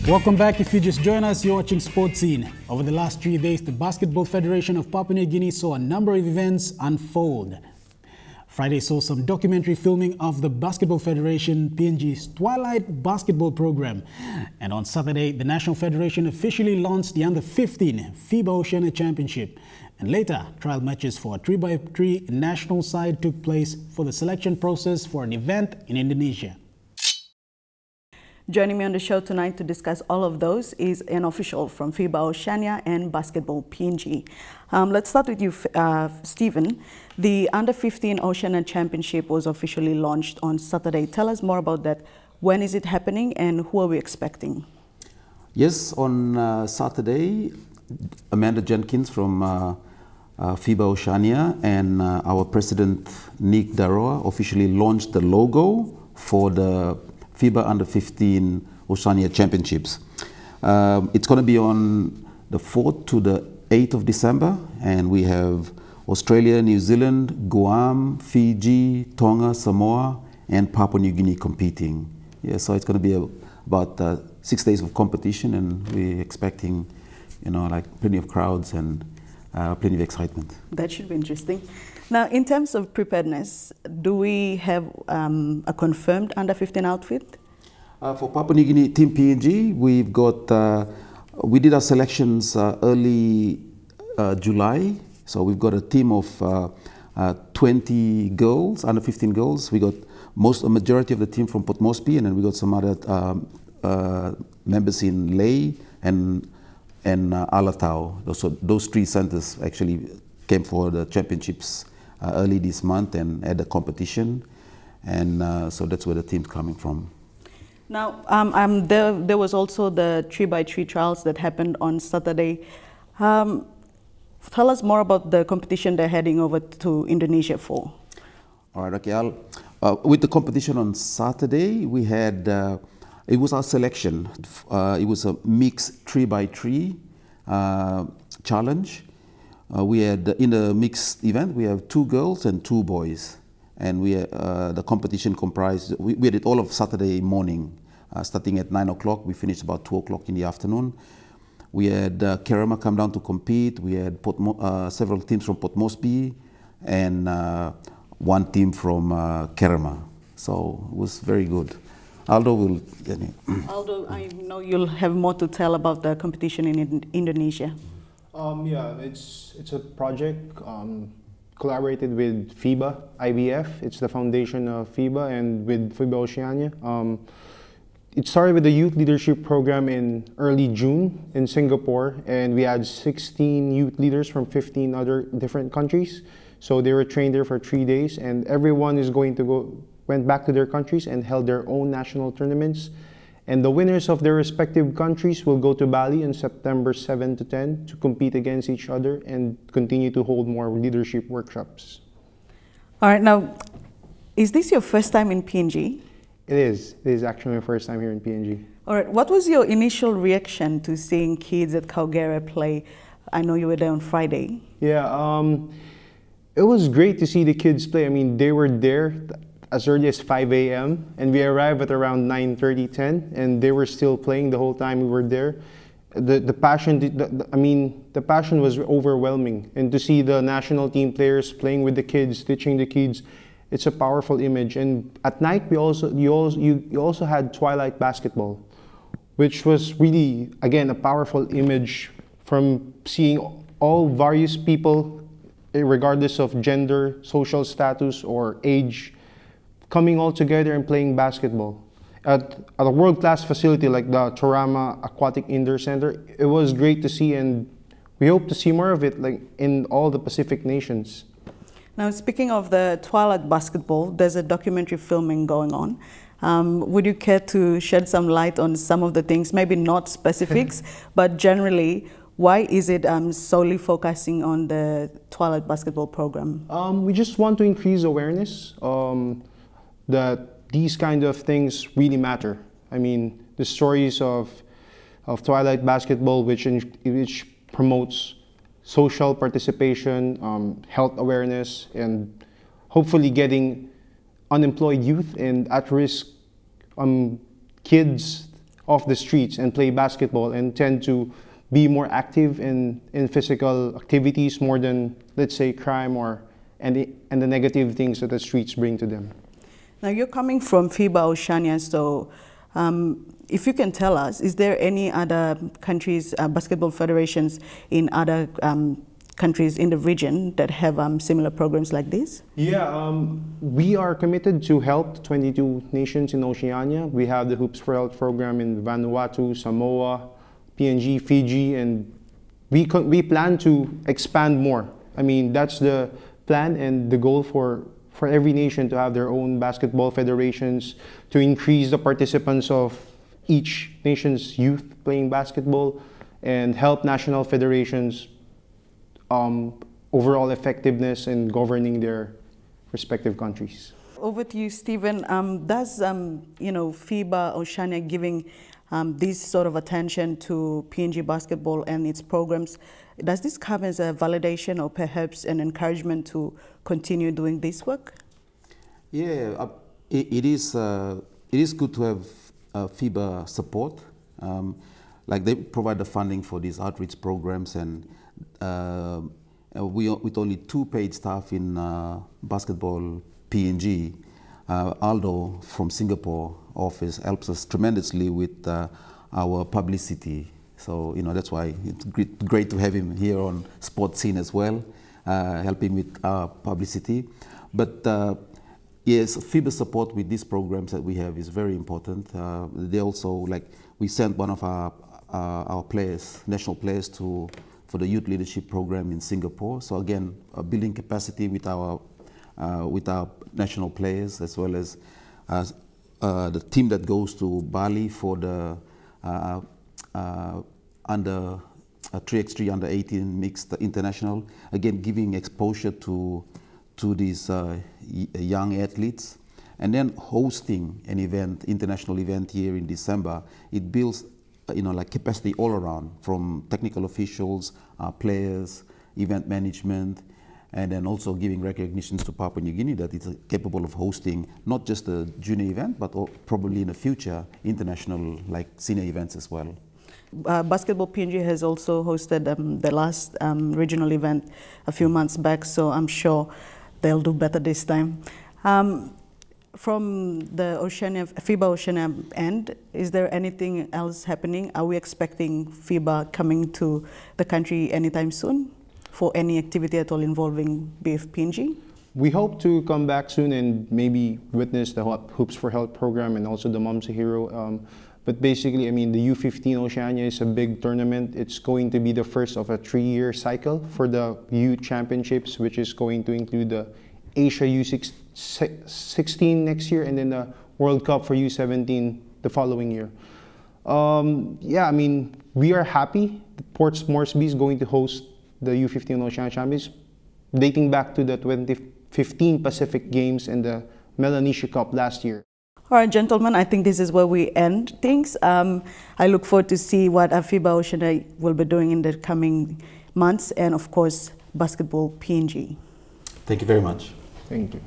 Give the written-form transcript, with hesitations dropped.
Welcome back. If you just joined us, you're watching Sports Scene. Over the last 3 days, the Basketball Federation of Papua New Guinea saw a number of events unfold. Friday saw some documentary filming of the Basketball Federation PNG's Twilight basketball program. And on Saturday, the National Federation officially launched the U15 FIBA Oceania Championship. And later, trial matches for a 3x3 national side took place for the selection process for an event in Indonesia. Joining me on the show tonight to discuss all of those is an official from FIBA Oceania and Basketball PNG. Let's start with you, Stephen. The Under-15 Oceania Championship was officially launched on Saturday. Tell us more about that. When is it happening and who are we expecting? Yes, on Saturday, Amanda Jenkins from FIBA Oceania and our president, Nick Daroa, officially launched the logo for the FIBA Under-15 Oceania Championships. It's going to be on the 4th to the 8th of December, and we have Australia, New Zealand, Guam, Fiji, Tonga, Samoa, and Papua New Guinea competing. Yeah, so it's going to be about 6 days of competition, and we're expecting, like plenty of crowds and plenty of excitement. That should be interesting. Now, in terms of preparedness, do we have a confirmed Under-15 outfit? For Papua New Guinea Team PNG, we've got, we did our selections early July. So we've got a team of 20 girls, Under-15 girls. We got a majority of the team from Port Moresby, and then we got some other members in Lae and Alatau. So those three centers actually came for the championships early this month and had a competition, and so that's where the team's coming from. Now, there was also the 3x3 trials that happened on Saturday. Tell us more about the competition they're heading over to Indonesia for. All right, okay. With the competition on Saturday, we had, it was our selection. It was a mixed 3x3 challenge. We had, in the mixed event, we have 2 girls and 2 boys. And the competition comprised, we did all of Saturday morning, starting at 9 o'clock. We finished about 2 o'clock in the afternoon. We had Kerema come down to compete. We had several teams from Port Moresby and 1 team from Kerema. So it was very good. Aldo will... Aldo, I know you'll have more to tell about the competition in Indonesia. Yeah, it's a project collaborated with FIBA, IBF. It's the foundation of FIBA and with FIBA Oceania. It started with the youth leadership program in early June in Singapore, and we had 16 youth leaders from 15 other different countries. So they were trained there for 3 days, and everyone is went back to their countries and held their own national tournaments. And the winners of their respective countries will go to Bali on September 7 to 10 to compete against each other and continue to hold more leadership workshops. All right, now, is this your first time in PNG? It is. It is actually my first time here in PNG. All right, what was your initial reaction to seeing kids at Calgary play? I know you were there on Friday. Yeah, it was great to see the kids play. I mean, they were there as early as 5 a.m. and we arrived at around 9:30, 10, and they were still playing the whole time we were there. The passion, the passion was overwhelming, and to see the national team players playing with the kids, teaching the kids, it's a powerful image. And at night, you also had Twilight basketball, which was really, again, a powerful image from seeing all various people, regardless of gender, social status, or age, coming all together and playing basketball at a world-class facility like the Torama Aquatic Indoor Center. It was great to see, and we hope to see more of it, like in all the Pacific nations. Now, speaking of the Twilight basketball, there's a documentary filming going on. Would you care to shed some light on some of the things, maybe not specifics, but generally, why is it solely focusing on the Twilight basketball program? We just want to increase awareness that these kind of things really matter. I mean, the stories of Twilight basketball, which promotes social participation, health awareness, and hopefully getting unemployed youth and at-risk kids off the streets and play basketball and tend to be more active in physical activities more than, let's say, crime and the negative things that the streets bring to them. Now you're coming from FIBA Oceania, so if you can tell us, is there any other countries, basketball federations in other countries in the region that have similar programs like this? Yeah, we are committed to help 22 nations in Oceania. We have the Hoops for Health program in Vanuatu, Samoa, PNG, Fiji, and we plan to expand more. I mean, that's the plan and the goal for every nation to have their own basketball federations, to increase the participants of each nation's youth playing basketball, and help national federations overall effectiveness in governing their respective countries. Over to you, Stephen. Does FIBA Oceania giving this sort of attention to PNG basketball and its programs, does this come as a validation or perhaps an encouragement to continue doing this work? Yeah, it is good to have FIBA support. Like they provide the funding for these outreach programs, and with only 2 paid staff in Basketball PNG, Aldo from Singapore office helps us tremendously with our publicity. So that's why it's great to have him here on Sports Scene as well, helping with our publicity. But yes, FIBA support with these programs that we have is very important. They also, like, we sent one of our players, national players, for the youth leadership program in Singapore. So again, building capacity with our national players, as well as the team that goes to Bali for the under 3x3 under 18 mixed international. Again, giving exposure to these young athletes, and then hosting an event, international event here in December. It builds like capacity all around, from technical officials, players, event management, and then also giving recognitions to Papua New Guinea that it's capable of hosting not just a junior event, but probably in the future international, like, senior events as well. Basketball PNG has also hosted the last regional event a few months back, so I'm sure they'll do better this time. From the FIBA Oceania end, is there anything else happening? Are we expecting FIBA coming to the country anytime soon for any activity at all involving BFPNG? We hope to come back soon and maybe witness the Hoops for Health program and also the Mom's a Hero. But basically, I mean, the U15 Oceania is a big tournament. It's going to be the first of a 3-year cycle for the youth championships, which is going to include the Asia U16 next year, and then the World Cup for U17 the following year. Yeah, I mean, we are happy that Port Moresby is going to host the U15 Oceania Championships, dating back to the 2015 Pacific Games and the Melanesia Cup last year. All right, gentlemen, I think this is where we end things. I look forward to see what FIBA Oceania will be doing in the coming months, and of course, Basketball PNG. Thank you very much. Thank you.